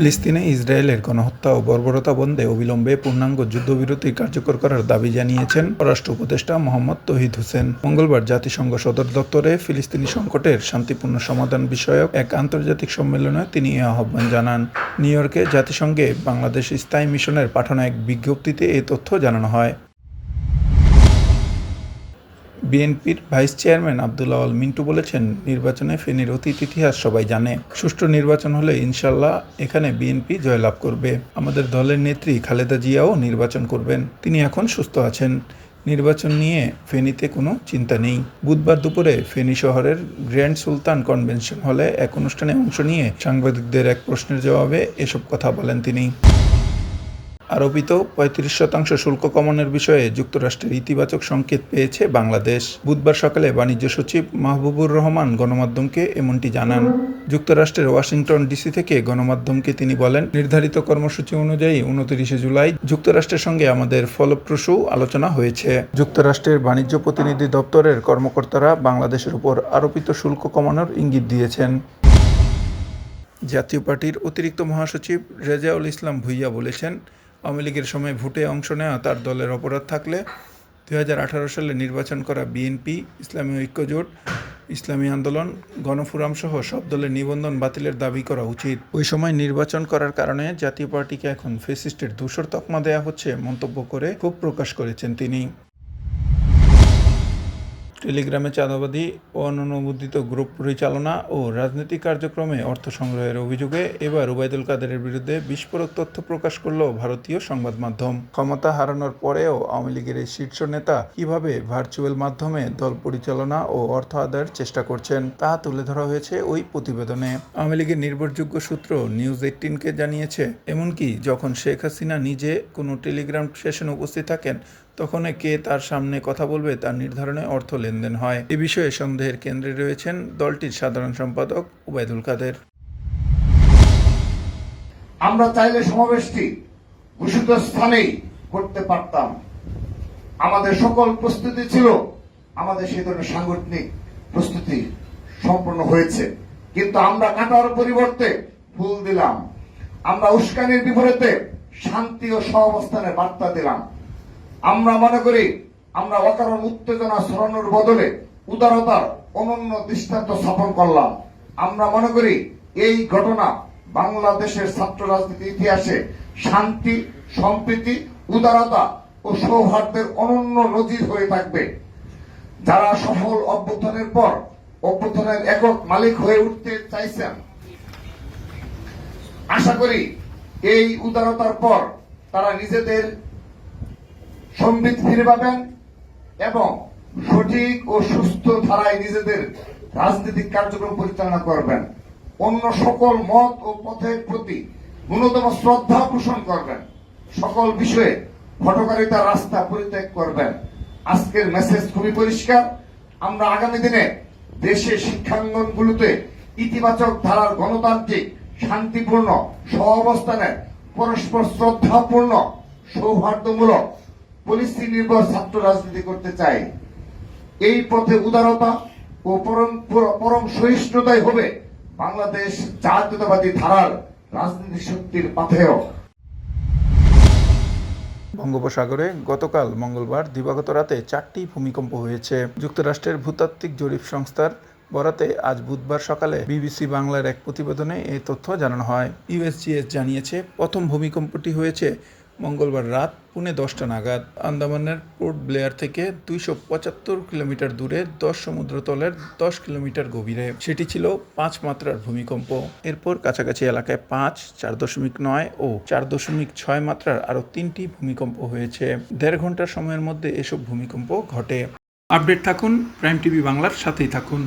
ফিলিস্তিনে ইসরায়েলের গণহত্যা ও বর্বরতা বন্ধে অবিলম্বে পূর্ণাঙ্গ যুদ্ধবিরতি কার্যকর করার দাবি জানিয়েছেন পররাষ্ট্র উপদেষ্টা মোহাম্মদ তৌহিদ হোসেন। মঙ্গলবার জাতিসংঘ সদর দপ্তরে ফিলিস্তিনি সংকটের শান্তিপূর্ণ সমাধান বিষয়ক এক আন্তর্জাতিক সম্মেলনে তিনি এ আহ্বান জানান। নিউ ইয়র্কে জাতিসংঘে বাংলাদেশ স্থায়ী মিশনের পাঠানো এক বিজ্ঞপ্তিতে এ তথ্য জানানো হয়। বিএনপির ভাইস চেয়ারম্যান আব্দুল আওয়াল মিন্টু বলেছেন, নির্বাচনে ফেনীর অতীত ইতিহাস সবাই জানে। সুষ্ঠু নির্বাচন হলে ইনশাল্লাহ এখানে বিএনপি জয়লাভ করবে। আমাদের দলের নেত্রী খালেদা জিয়াও নির্বাচন করবেন। তিনি এখন সুস্থ আছেন। নির্বাচন নিয়ে ফেনীতে কোনো চিন্তা নেই। বুধবার দুপুরে ফেনী শহরের গ্র্যান্ড সুলতান কনভেনশন হলে এক অনুষ্ঠানে অংশ নিয়ে সাংবাদিকদের এক প্রশ্নের জবাবে এসব কথা বলেন তিনি। আরোপিত ৩৫% শুল্ক কমানোর বিষয়ে যুক্তরাষ্ট্রের ইতিবাচক সংকেত পেয়েছে বাংলাদেশ। বুধবার সকালে বাণিজ্য সচিব মাহবুবুর রহমান গণমাধ্যমকে এমনটি জানান। যুক্তরাষ্ট্রের ওয়াশিংটন ডিসি থেকে গণমাধ্যমকে তিনি বলেন, নির্ধারিত কর্মসূচি অনুযায়ী ২৯ জুলাই যুক্তরাষ্ট্রের সঙ্গে আমাদের ফলপ্রসূ আলোচনা হয়েছে। যুক্তরাষ্ট্রের বাণিজ্য প্রতিনিধি দপ্তরের কর্মকর্তারা বাংলাদেশের উপর আরোপিত শুল্ক কমানোর ইঙ্গিত দিয়েছেন। জাতীয় পার্টির অতিরিক্ত মহাসচিব রেজাউল ইসলাম ভূঁইয়া বলেছেন, আওয়ামী লীগের সময় ভোটে অংশ নেওয়া তার দলের অপরাধ থাকলে ২০১৮ সালে নির্বাচন করা বিএনপি, ইসলামী ঐক্যজোট, ইসলামী আন্দোলন, গণফোরাম সহ সব দলের নিবন্ধন বাতিলের দাবি করা উচিত। ওই সময় নির্বাচন করার কারণে জাতীয় পার্টিকে এখন ফ্যাসিস্টের ধূসর তকমা দেয়া হচ্ছে মন্তব্য করে ক্ষোভ প্রকাশ করেছেন তিনি। টেলিগ্রামে চাঁদাবাজি ও অননুমোদিত গ্রুপ পরিচালনা ও রাজনৈতিক কার্যক্রমে অর্থ সংগ্রহের অভিযোগে এবার ওবায়দুল কাদেরের বিরুদ্ধে বিস্ফোরক তথ্য প্রকাশ করল ভারতীয় সংবাদ মাধ্যম। ক্ষমতা হারানোর পরেও আওয়ামী লীগের এই শীর্ষ নেতা কিভাবে ভার্চুয়াল মাধ্যমে দল পরিচালনা ও অর্থ আদায়ের চেষ্টা করছেন তা তুলে ধরা হয়েছে ওই প্রতিবেদনে। আওয়ামী লীগের নির্ভরযোগ্য সূত্র নিউজ 18কে জানিয়েছে, এমনকি যখন শেখ হাসিনা নিজে কোনো টেলিগ্রাম সেশনে উপস্থিত থাকেন, তখন কে তার সামনে কথা বলবে তার নির্ধারণে অর্থ লেনদেন হয়। এ বিষয়ে সন্দেহের কেন্দ্রে রয়েছেন দলটির সাধারণ সম্পাদক ওবায়দুল কাদের। আমরা চাইলে সমাবেশটি ঘোষিত স্থানেই করতে পারতাম। আমাদের সকল প্রস্তুতি ছিল, আমাদের সেই ধরনের সাংগঠনিক প্রস্তুতি সম্পন্ন হয়েছে, কিন্তু আমরা কাটার পরিবর্তে ফুল দিলাম। আমরা উস্কানির বিপরীতে শান্তি ও সহাবস্থানের বার্তা দিলাম। আমরা মনে করি আমরা অকারণ উত্তেজনা ছড়ানোর বদলে উদারতার অনন্য দৃষ্টান্ত স্থাপন করলাম। আমরা মনে করি এই ঘটনা বাংলাদেশের ছাত্র রাজনীতির ইতিহাসে শান্তি, সম্প্রীতি, উদারতা ও সৌহার্দ্যের অনন্য নজির হয়ে থাকবে। যারা সফল অভ্যুত্থানের পর অভ্যুত্থানের একক মালিক হয়ে উঠতে চাইছেন, আশা করি এই উদারতার পর তারা নিজেদের সম্বিত ফিরে পাবেন এবং সঠিক ও সুস্থ ধারায় নিজেদের রাজনৈতিক কার্যক্রম পরিচালনা করবেন। অন্য সকল মত ও পথের প্রতি ন্যূনতম শ্রদ্ধা পোষণ করবেন। সকল বিষয়ে হঠকারিতার রাস্তা পরিত্যাগ করবেন। আজকের মেসেজ খুবই পরিষ্কার। আমরা আগামী দিনে দেশের শিক্ষাঙ্গনগুলোতে ইতিবাচক ধারার গণতান্ত্রিক, শান্তিপূর্ণ সহাবস্থানের, পরস্পর শ্রদ্ধাপূর্ণ, সৌহার্দ্যমূলক, পলিসি নির্ভর ছাত্র রাজনীতি করতে চাই। এই পথে উদারতা ও পরম সহিষ্ণুতাই হবে বাংলাদেশ জাতীয়তাবাদী ধারার রাজনীতি শক্তির পাথেয়। বঙ্গোপসাগরে গতকাল মঙ্গলবার দিবাগত রাতে 4টি ভূমিকম্প হয়েছে। যুক্তরাষ্ট্রের ভূতাত্ত্বিক জরিপ সংস্থার বরাতে আজ বুধবার সকালে বিবিসি বাংলার এক প্রতিবেদনে এই তথ্য জানানো হয়। ইউএসজিএস জানিয়েছে, প্রথম ভূমিকম্পটি হয়েছে মঙ্গলবার রাত 10:45 নাগাদ আন্দামানের পোর্ট ব্লেয়ার থেকে 275 কিলোমিটার দূরে 10 সমুদ্রতলের 10 কিলোমিটার গভীরে। সেটি ছিল 5 মাত্রার ভূমিকম্প। এরপর কাছাকাছি এলাকায় 5, 4.9 ও 4.6 মাত্রার আরও 3টি ভূমিকম্প হয়েছে। 1.5 ঘন্টার সময়ের মধ্যে এসব ভূমিকম্প ঘটে। আপডেট থাকুন, প্রাইম টিভি বাংলার সাথেই থাকুন।